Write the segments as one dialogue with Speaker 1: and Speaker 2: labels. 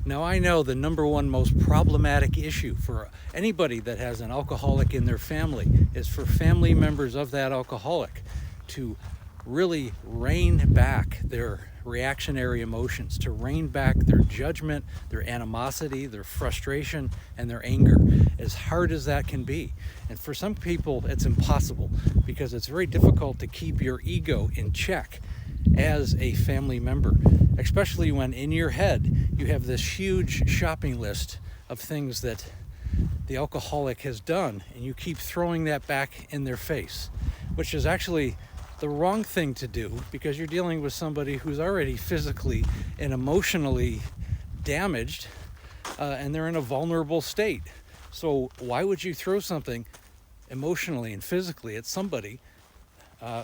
Speaker 1: Now, I know the number one most problematic issue for anybody that has an alcoholic in their family is for family members of that alcoholic to really rein back their reactionary emotions, to rein back their judgment, their animosity, their frustration, and their anger, as hard as that can be. And for some people, it's impossible because it's very difficult to keep your ego in check as a family member, especially when in your head you have this huge shopping list of things that the alcoholic has done, and you keep throwing that back in their face, which is actually the wrong thing to do because you're dealing with somebody who's already physically and emotionally damaged, and they're in a vulnerable state. So why would you throw something emotionally and physically at somebody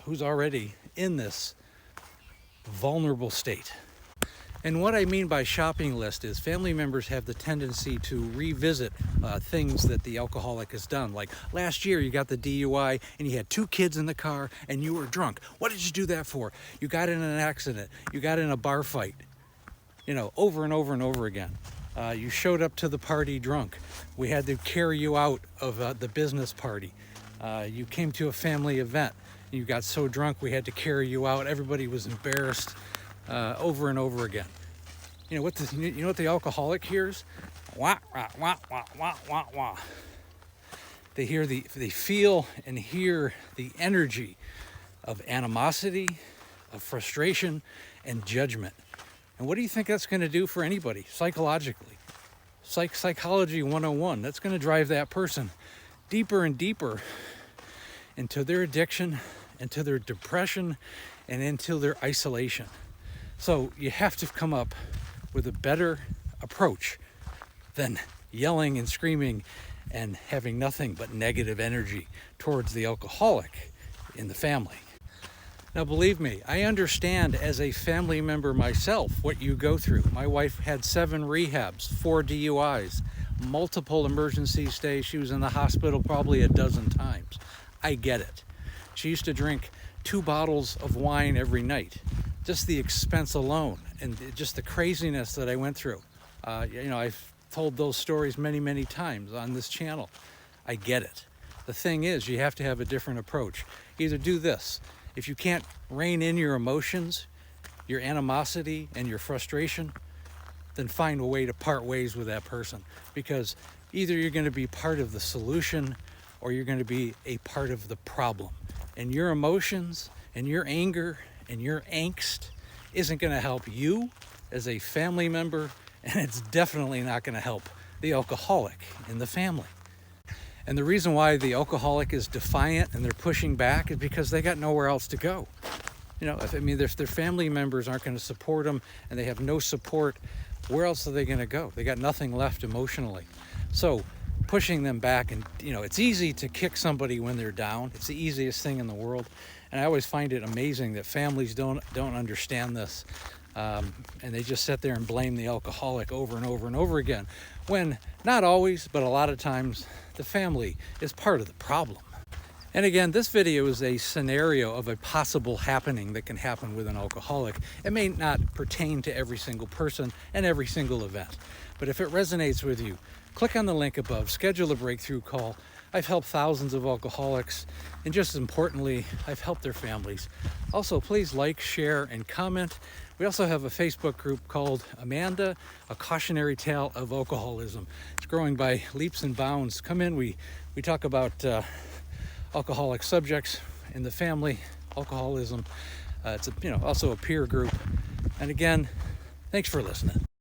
Speaker 1: who's already in this vulnerable state? And what I mean by shopping list is family members have the tendency to revisit things that the alcoholic has done. Like last year you got the DUI and you had 2 kids in the car and you were drunk. What did you do that for? You got in an accident. You got in a bar fight. You know, over and over and over again. You showed up to the party drunk. We had to carry you out of the business party. You came to a family event. You got so drunk we had to carry you out. Everybody was embarrassed. Over and over again. You know what the alcoholic hears? Wah, wah, wah, wah, wah, wah, wah. They feel and hear the energy of animosity, of frustration, and judgment. And what do you think that's going to do for anybody psychologically? Psychology 101. That's going to drive that person deeper and deeper into their addiction, into their depression, and into their isolation. So you have to come up with a better approach than yelling and screaming and having nothing but negative energy towards the alcoholic in the family. Now, believe me, I understand as a family member myself what you go through. My wife had 7 rehabs, 4 DUIs, multiple emergency stays. She was in the hospital probably a dozen times. I get it. She used to drink 2 bottles of wine every night. Just the expense alone and just the craziness that I went through. I've told those stories many times on this channel. I get it. The thing is, you have to have a different approach. Either do this. If you can't rein in your emotions, your animosity, and your frustration, then find a way to part ways with that person. Because either you're going to be part of the solution or you're going to be a part of the problem. And your emotions and your anger and your angst isn't going to help you as a family member, and it's definitely not going to help the alcoholic in the family. And the reason why the alcoholic is defiant and they're pushing back is because they got nowhere else to go. You know, their family members aren't going to support them and they have no support. Where else are they going to go? They got nothing left emotionally. So pushing them back, and it's easy to kick somebody when they're down. It's the easiest thing in the world. And I always find it amazing that families don't understand this. And they just sit there and blame the alcoholic over and over and over again. When not always, but a lot of times, the family is part of the problem. And again, this video is a scenario of a possible happening that can happen with an alcoholic. It may not pertain to every single person and every single event. But if it resonates with you, click on the link above, schedule a breakthrough call. I've helped thousands of alcoholics, and just as importantly, I've helped their families. Also, please like, share, and comment. We also have a Facebook group called Amanda, A Cautionary Tale of Alcoholism. It's growing by leaps and bounds. Come in, we talk about alcoholic subjects in the family, alcoholism. It's also a peer group. And again, thanks for listening.